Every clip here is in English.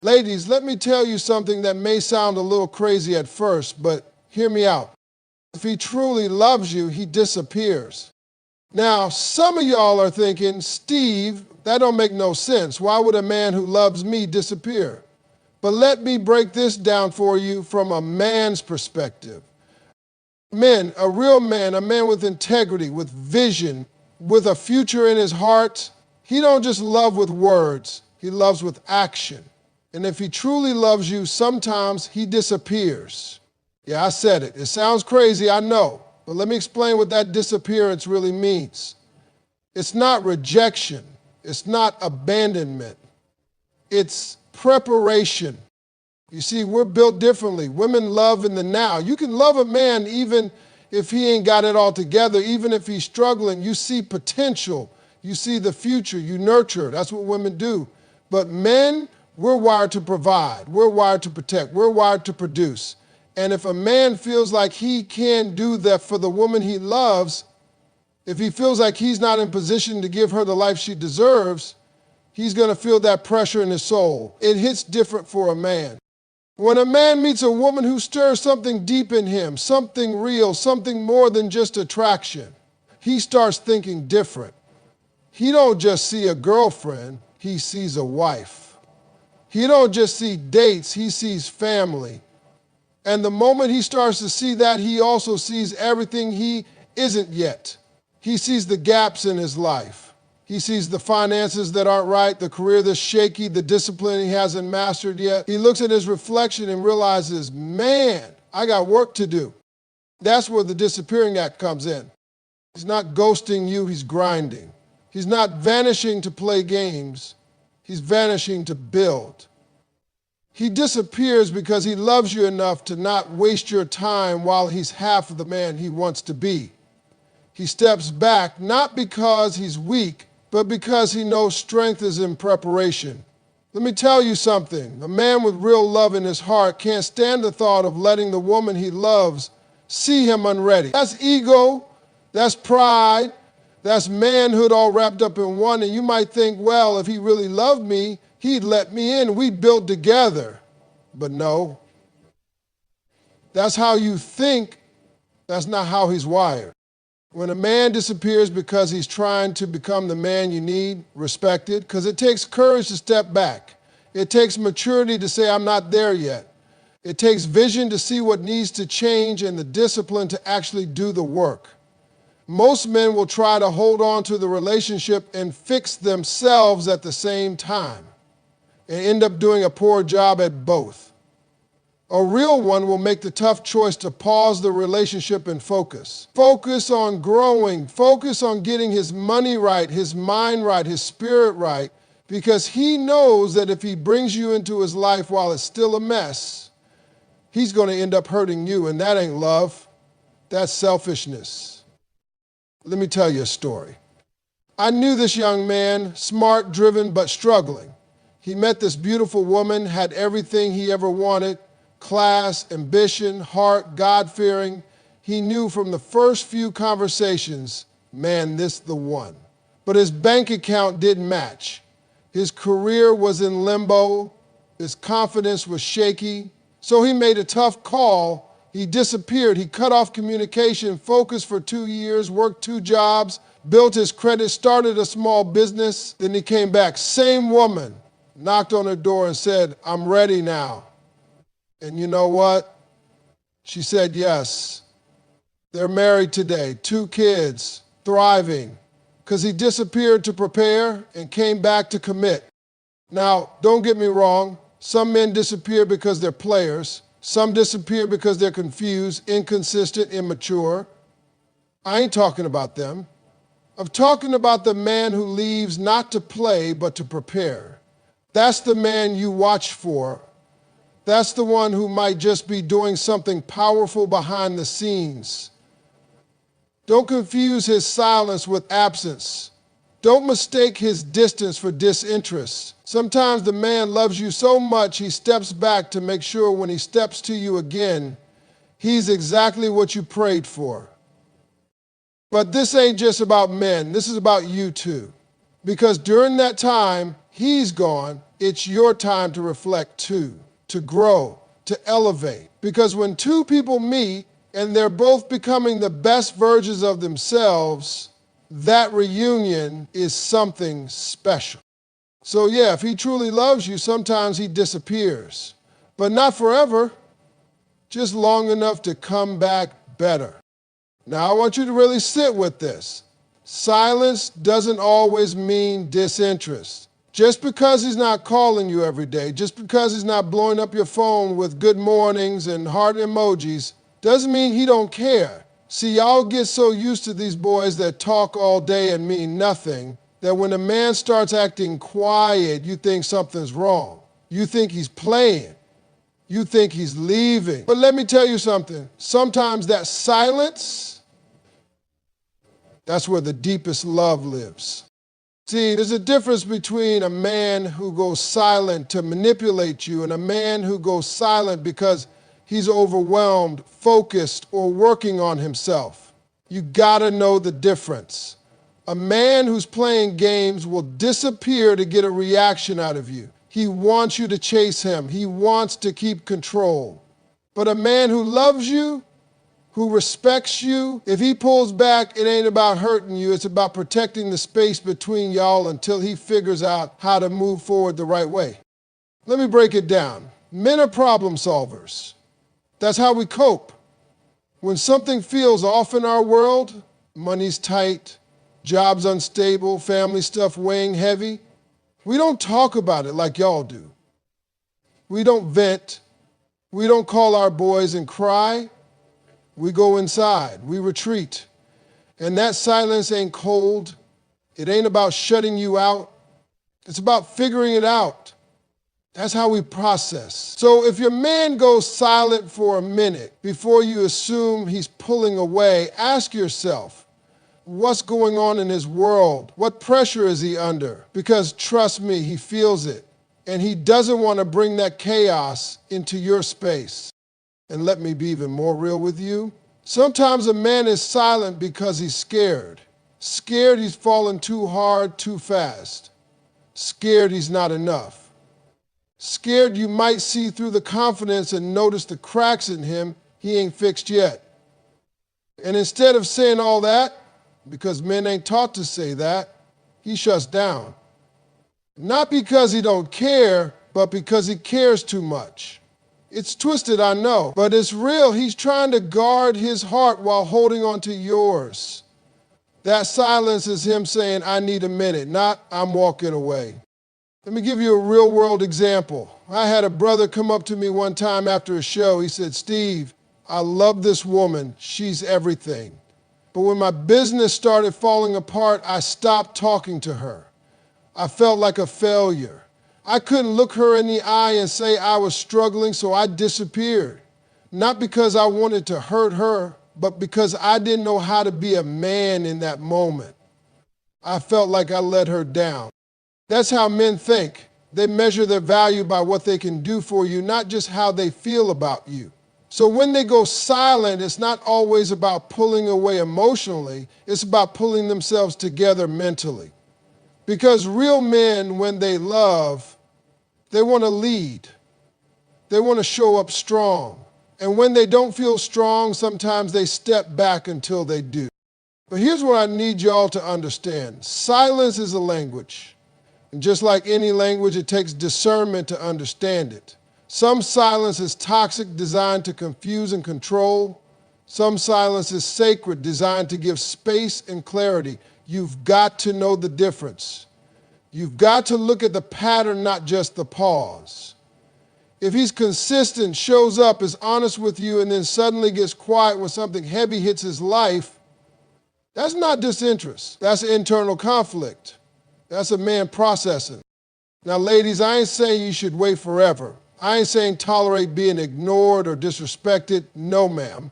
Ladies, let me tell you something that may sound a little crazy at first, but hear me out. If he truly loves you, he disappears. Now, some of y'all are thinking, Steve, that don't make no sense. Why would a man who loves me disappear? But let me break this down for you from a man's perspective. Men, a real man, a man with integrity, with vision, with a future in his heart, he don't just love with words, he loves with action. And if he truly loves you, sometimes he disappears. Yeah, I said it. It sounds crazy, I know. But let me explain what that disappearance really means. It's not rejection. It's not abandonment. It's preparation. You see, we're built differently. Women love in the now. You can love a man even if he ain't got it all together, even if he's struggling. You see potential. You see the future. You nurture. That's what women do. But men, we're wired to provide. We're wired to protect. We're wired to produce. And if a man feels like he can't do that for the woman he loves, if he feels like he's not in position to give her the life she deserves, he's going to feel that pressure in his soul. It hits different for a man. When a man meets a woman who stirs something deep in him, something real, something more than just attraction, he starts thinking different. He don't just see a girlfriend, he sees a wife. He don't just see dates, he sees family. And the moment he starts to see that, he also sees everything he isn't yet. He sees the gaps in his life. He sees the finances that aren't right, the career that's shaky, the discipline he hasn't mastered yet. He looks at his reflection and realizes, man, I got work to do. That's where the disappearing act comes in. He's not ghosting you, he's grinding. He's not vanishing to play games, he's vanishing to build. He disappears because he loves you enough to not waste your time while he's half of the man he wants to be. He steps back, not because he's weak, but because he knows strength is in preparation. Let me tell you something. A man with real love in his heart can't stand the thought of letting the woman he loves see him unready. That's ego, that's pride, that's manhood all wrapped up in one. And you might think, well, if he really loved me, he'd let me in, we'd build together. But no. That's how you think, that's not how he's wired. When a man disappears because he's trying to become the man you need, respected, because it takes courage to step back. It takes maturity to say, I'm not there yet. It takes vision to see what needs to change and the discipline to actually do the work. Most men will try to hold on to the relationship and fix themselves at the same time and end up doing a poor job at both. A real one will make the tough choice to pause the relationship and focus. Focus on growing. Focus on getting his money right, his mind right, his spirit right, because he knows that if he brings you into his life while it's still a mess, he's going to end up hurting you, and that ain't love. That's selfishness. Let me tell you a story. I knew this young man, smart, driven, but struggling. He met this beautiful woman, had everything he ever wanted, class, ambition, heart, God-fearing. He knew from the first few conversations, man, this the one. But his bank account didn't match. His career was in limbo. His confidence was shaky. So he made a tough call. He disappeared. He cut off communication, focused for 2 years, worked 2 jobs, built his credit, started a small business. Then he came back. Same woman knocked on her door and said, I'm ready now. And you know what? She said yes. They're married today, 2 kids, thriving, because he disappeared to prepare and came back to commit. Now, don't get me wrong. Some men disappear because they're players. Some disappear because they're confused, inconsistent, immature. I ain't talking about them. I'm talking about the man who leaves not to play, but to prepare. That's the man you watch for. That's the one who might just be doing something powerful behind the scenes. Don't confuse his silence with absence. Don't mistake his distance for disinterest. Sometimes the man loves you so much he steps back to make sure when he steps to you again, he's exactly what you prayed for. But this ain't just about men. This is about you too. Because during that time, he's gone. it's your time to reflect too, to grow, to elevate. Because when two people meet and they're both becoming the best versions of themselves, that reunion is something special. So yeah, if he truly loves you, sometimes he disappears. But not forever, just long enough to come back better. Now I want you to really sit with this. Silence doesn't always mean disinterest. Just because he's not calling you every day, just because he's not blowing up your phone with good mornings and heart emojis, doesn't mean he don't care. See, y'all get so used to these boys that talk all day and mean nothing, that when a man starts acting quiet, you think something's wrong. You think he's playing. You think he's leaving. But let me tell you something. Sometimes that silence, that's where the deepest love lives. See, there's a difference between a man who goes silent to manipulate you and a man who goes silent because he's overwhelmed, focused, or working on himself. You gotta know the difference. A man who's playing games will disappear to get a reaction out of you. He wants you to chase him. He wants to keep control. But a man who loves you, who respects you, if he pulls back, it ain't about hurting you. It's about protecting the space between y'all until he figures out how to move forward the right way. Let me break it down. Men are problem solvers. That's how we cope. When something feels off in our world, money's tight, job's unstable, family stuff weighing heavy, we don't talk about it like y'all do. We don't vent. We don't call our boys and cry. We go inside. We retreat. And that silence ain't cold. It ain't about shutting you out. It's about figuring it out. That's how we process. So if your man goes silent for a minute before you assume he's pulling away, ask yourself, what's going on in his world? What pressure is he under? Because trust me, he feels it. And he doesn't want to bring that chaos into your space. And let me be even more real with you. Sometimes a man is silent because he's scared. Scared he's fallen too hard, too fast. Scared he's not enough. Scared you might see through the confidence and notice the cracks in him he ain't fixed yet. And instead of saying all that, because men ain't taught to say that, he shuts down. Not because he don't care, but because he cares too much. It's twisted, I know, but it's real. He's trying to guard his heart while holding on to yours. That silence is him saying, I need a minute, not I'm walking away. Let me give you a real world example. I had a brother come up to me one time after a show. He said, Steve, I love this woman. She's everything. But when my business started falling apart, I stopped talking to her. I felt like a failure. I couldn't look her in the eye and say I was struggling, so I disappeared. Not because I wanted to hurt her, but because I didn't know how to be a man in that moment. I felt like I let her down. That's how men think. They measure their value by what they can do for you, not just how they feel about you. So when they go silent, it's not always about pulling away emotionally, it's about pulling themselves together mentally. Because real men, when they love, they want to lead. They want to show up strong. And when they don't feel strong, sometimes they step back until they do. But here's what I need y'all to understand. Silence is a language. And just like any language, it takes discernment to understand it. Some silence is toxic, designed to confuse and control. Some silence is sacred, designed to give space and clarity. You've got to know the difference. You've got to look at the pattern, not just the pause. If he's consistent, shows up, is honest with you, and then suddenly gets quiet when something heavy hits his life, that's not disinterest. That's internal conflict. That's a man processing. Now, ladies, I ain't saying you should wait forever. I ain't saying tolerate being ignored or disrespected. No, ma'am.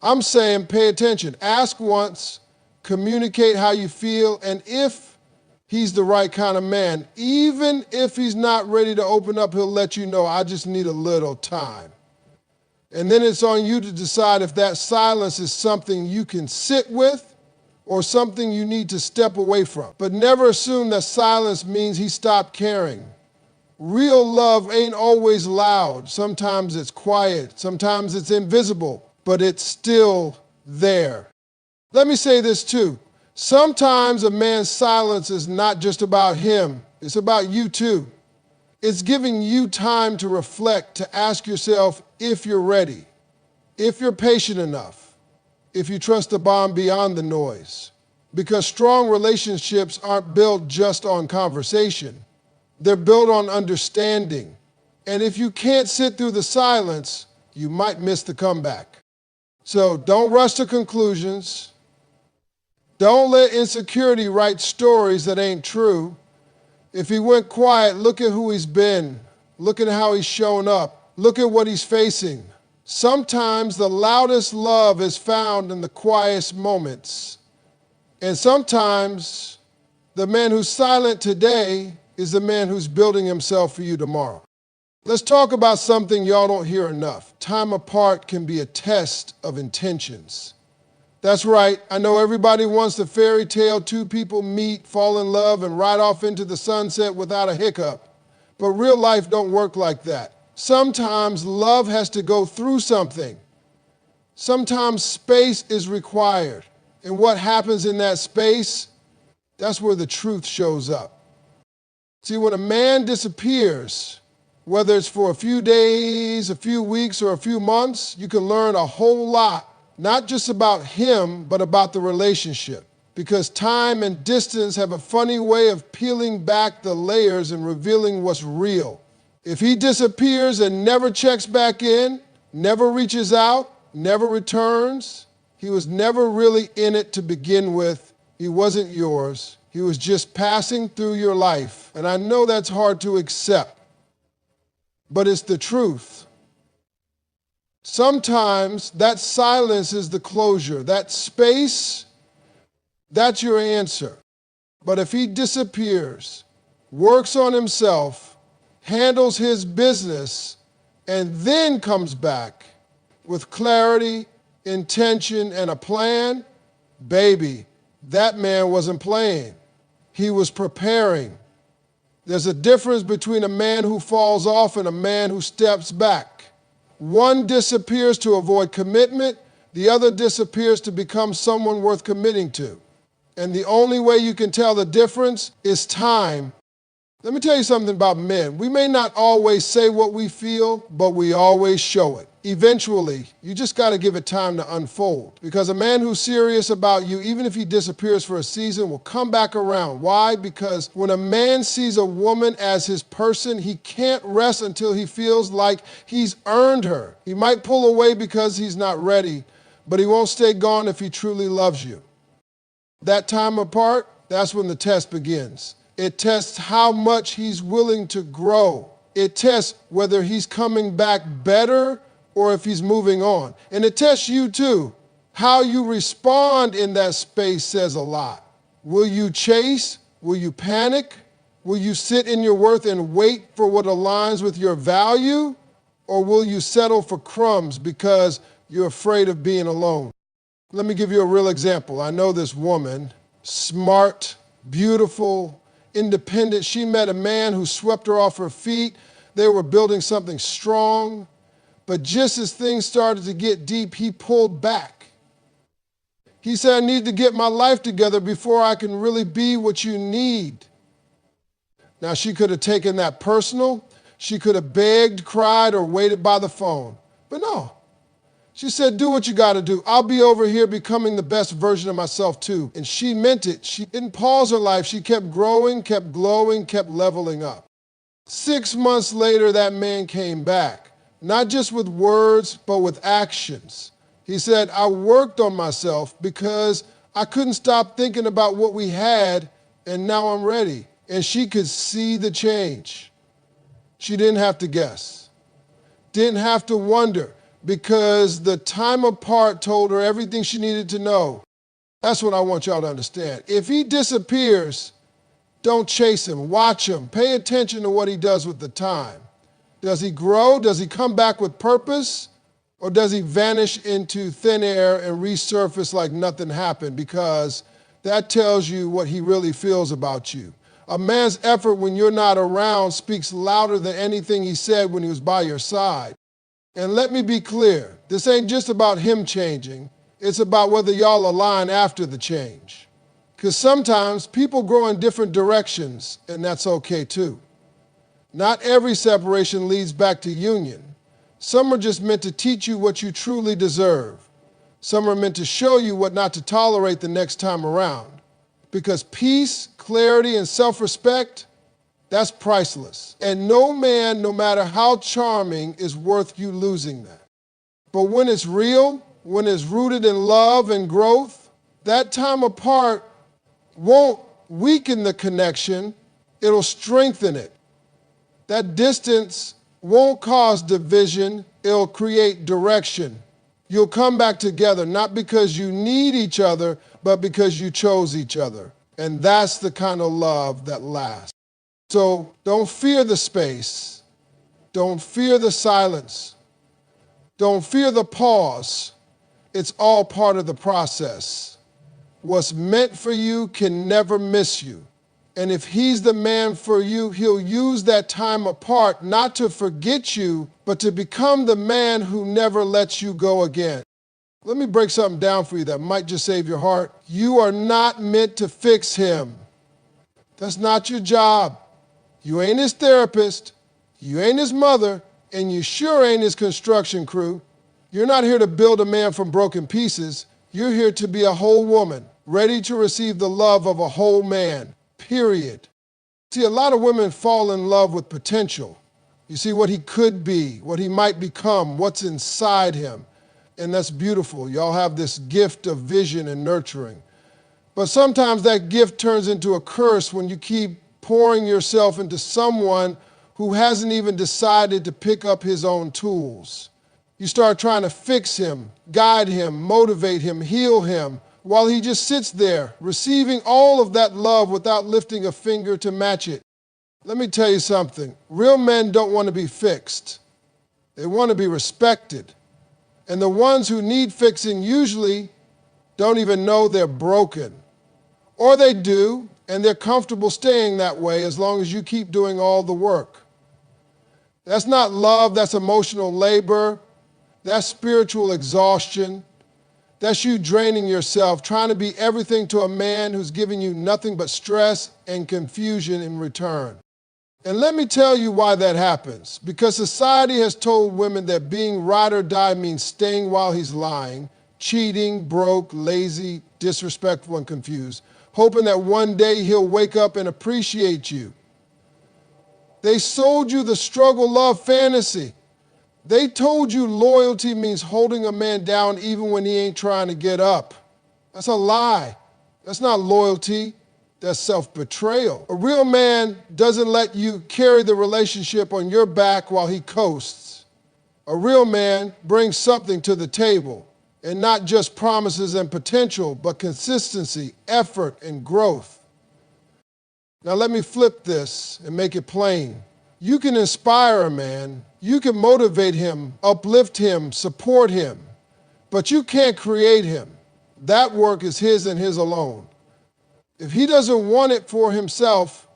I'm saying pay attention. Ask once, communicate how you feel, and if he's the right kind of man, even if he's not ready to open up, he'll let you know, I just need a little time. And then it's on you to decide if that silence is something you can sit with or something you need to step away from. But never assume that silence means he stopped caring. Real love ain't always loud. Sometimes it's quiet. Sometimes it's invisible, but it's still there. Let me say this too. Sometimes a man's silence is not just about him. It's about you too. It's giving you time to reflect, to ask yourself if you're ready, if you're patient enough, if you trust the bond beyond the noise. Because strong relationships aren't built just on conversation. They're built on understanding. And if you can't sit through the silence, you might miss the comeback. So don't rush to conclusions. Don't let insecurity write stories that ain't true. If he went quiet, look at who he's been. Look at how he's shown up. Look at what he's facing. Sometimes the loudest love is found in the quietest moments. And sometimes the man who's silent today is the man who's building himself for you tomorrow. Let's talk about something y'all don't hear enough. Time apart can be a test of intentions. That's right. I know everybody wants the fairy tale, two people meet, fall in love, and ride off into the sunset without a hiccup. But real life don't work like that. Sometimes love has to go through something. Sometimes space is required. And what happens in that space, that's where the truth shows up. See, when a man disappears, whether it's for a few days, a few weeks, or a few months, you can learn a whole lot, not just about him, but about the relationship. Because time and distance have a funny way of peeling back the layers and revealing what's real. If he disappears and never checks back in, never reaches out, never returns, he was never really in it to begin with. He wasn't yours. He was just passing through your life. And I know that's hard to accept, but it's the truth. Sometimes that silence is the closure. That space, that's your answer. But if he disappears, works on himself, handles his business, and then comes back with clarity, intention, and a plan, baby, that man wasn't playing. He was preparing. There's a difference between a man who falls off and a man who steps back. One disappears to avoid commitment, the other disappears to become someone worth committing to. And the only way you can tell the difference is time. Let me tell you something about men. We may not always say what we feel, but we always show it. Eventually, you just got to give it time to unfold. Because a man who's serious about you, even if he disappears for a season, will come back around. Why? Because when a man sees a woman as his person, he can't rest until he feels like he's earned her. He might pull away because he's not ready, but he won't stay gone if he truly loves you. That time apart, that's when the test begins. It tests how much he's willing to grow. It tests whether he's coming back better or if he's moving on. And it tests you too. How you respond in that space says a lot. Will you chase? Will you panic? Will you sit in your worth and wait for what aligns with your value? Or will you settle for crumbs because you're afraid of being alone? Let me give you a real example. I know this woman, smart, beautiful, independent. She met a man who swept her off her feet. They were building something strong. But just as things started to get deep, he pulled back. He said, I need to get my life together before I can really be what you need. Now, she could have taken that personal. She could have begged, cried, or waited by the phone. But no. She said, do what you got to do. I'll be over here becoming the best version of myself too. And she meant it. She didn't pause her life. She kept growing, kept glowing, kept leveling up. 6 months later, that man came back, not just with words, but with actions. He said, I worked on myself because I couldn't stop thinking about what we had, and now I'm ready. And she could see the change. She didn't have to guess, didn't have to wonder, because the time apart told her everything she needed to know. That's what I want y'all to understand. If he disappears, don't chase him, watch him, pay attention to what he does with the time. Does he grow? Does he come back with purpose? Or does he vanish into thin air and resurface like nothing happened? Because that tells you what he really feels about you. A man's effort when you're not around speaks louder than anything he said when he was by your side. And let me be clear, this ain't just about him changing. It's about whether y'all align after the change. Because sometimes people grow in different directions, and that's okay too. Not every separation leads back to union. Some are just meant to teach you what you truly deserve. Some are meant to show you what not to tolerate the next time around. Because peace, clarity, and self-respect, that's priceless. And no man, no matter how charming, is worth you losing that. But when it's real, when it's rooted in love and growth, that time apart won't weaken the connection, it'll strengthen it. That distance won't cause division, it'll create direction. You'll come back together, not because you need each other, but because you chose each other. And that's the kind of love that lasts. So don't fear the space. Don't fear the silence. Don't fear the pause. It's all part of the process. What's meant for you can never miss you. And if he's the man for you, he'll use that time apart not to forget you, but to become the man who never lets you go again. Let me break something down for you that might just save your heart. You are not meant to fix him. That's not your job. You ain't his therapist, you ain't his mother, and you sure ain't his construction crew. You're not here to build a man from broken pieces. You're here to be a whole woman, ready to receive the love of a whole man, period. See, a lot of women fall in love with potential. You see what he could be, what he might become, what's inside him. And that's beautiful. Y'all have this gift of vision and nurturing. But sometimes that gift turns into a curse when you keep pouring yourself into someone who hasn't even decided to pick up his own tools. You start trying to fix him, guide him, motivate him, heal him, while he just sits there, receiving all of that love without lifting a finger to match it. Let me tell you something. Real men don't want to be fixed. They want to be respected. And the ones who need fixing usually don't even know they're broken. Or they do, and they're comfortable staying that way as long as you keep doing all the work. That's not love, that's emotional labor. That's spiritual exhaustion. That's you draining yourself, trying to be everything to a man who's giving you nothing but stress and confusion in return. And let me tell you why that happens. Because society has told women that being ride or die means staying while he's lying, cheating, broke, lazy, disrespectful, and confused, hoping that one day he'll wake up and appreciate you. They sold you the struggle love fantasy. They told you loyalty means holding a man down even when he ain't trying to get up. That's a lie. That's not loyalty. That's self-betrayal. A real man doesn't let you carry the relationship on your back while he coasts. A real man brings something to the table, and not just promises and potential, but consistency, effort, and growth. Now let me flip this and make it plain. You can inspire a man, you can motivate him, uplift him, support him, but you can't create him. That work is his and his alone. If he doesn't want it for himself,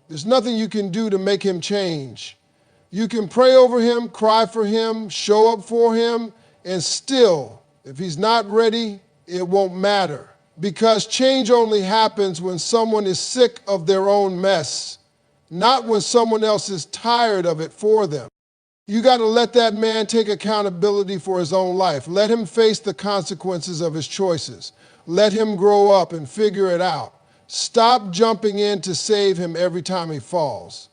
there's nothing you can do to make him change. You can pray over him, cry for him, show up for him, and still, if he's not ready, it won't matter. Because change only happens when someone is sick of their own mess, not when someone else is tired of it for them. You got to let that man take accountability for his own life. Let him face the consequences of his choices. Let him grow up and figure it out. Stop jumping in to save him every time he falls.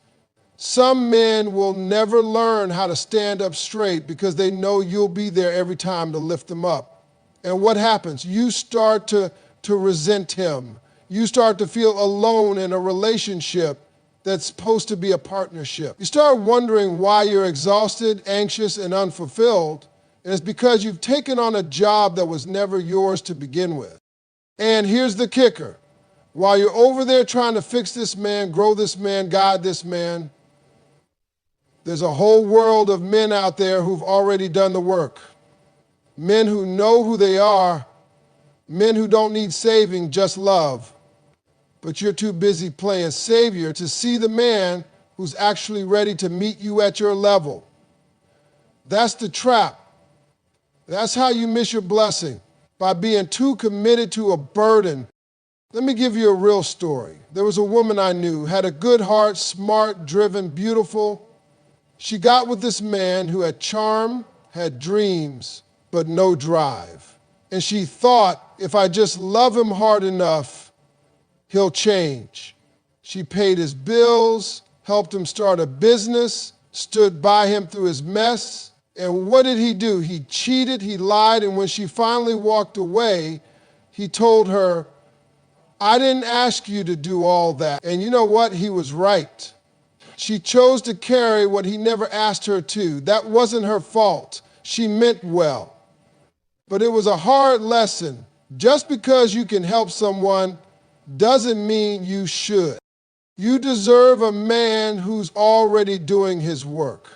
Some men will never learn how to stand up straight because they know you'll be there every time to lift them up. And what happens? You start to resent him. You start to feel alone in a relationship that's supposed to be a partnership. You start wondering why you're exhausted, anxious, and unfulfilled, and it's because you've taken on a job that was never yours to begin with. And here's the kicker. While you're over there trying to fix this man, grow this man, guide this man, there's a whole world of men out there who've already done the work. Men who know who they are, men who don't need saving, just love. but you're too busy playing savior to see the man who's actually ready to meet you at your level. That's the trap. That's how you miss your blessing, by being too committed to a burden. Let me give you a real story. There was a woman I knew, had a good heart, smart, driven, beautiful. She got with this man who had charm, had dreams, but no drive. And she thought, if I just love him hard enough, he'll change. She paid his bills, helped him start a business, stood by him through his mess. And what did he do? He cheated, he lied, and when she finally walked away, he told her, I didn't ask you to do all that. And you know what? He was right. She chose to carry what he never asked her to. That wasn't her fault. She meant well. But it was a hard lesson. Just because you can help someone doesn't mean you should. You deserve a man who's already doing his work,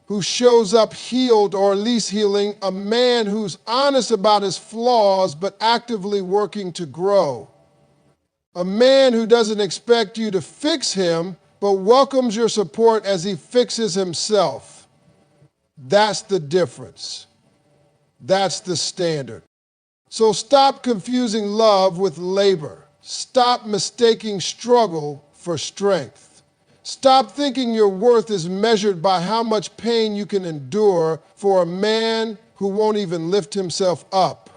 who shows up healed or at least healing, a man who's honest about his flaws but actively working to grow. A man who doesn't expect you to fix him, but welcomes your support as he fixes himself. That's the difference. That's the standard. So stop confusing love with labor. Stop mistaking struggle for strength. Stop thinking your worth is measured by how much pain you can endure for a man who won't even lift himself up.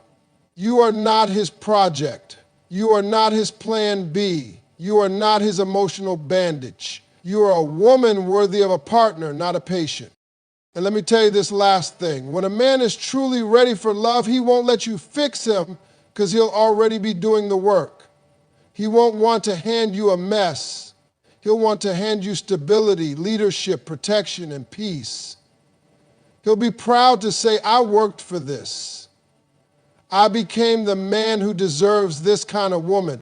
You are not his project. You are not his plan B. You are not his emotional bandage. You are a woman worthy of a partner, not a patient. And let me tell you this last thing. When a man is truly ready for love, he won't let you fix him because he'll already be doing the work. He won't want to hand you a mess. He'll want to hand you stability, leadership, protection, and peace. He'll be proud to say, I worked for this. I became the man who deserves this kind of woman.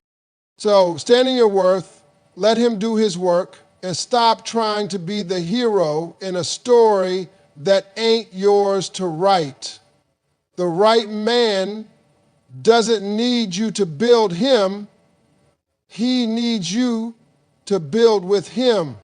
So stand in your worth, let him do his work, and stop trying to be the hero in a story that ain't yours to write. The right man doesn't need you to build him. He needs you to build with him.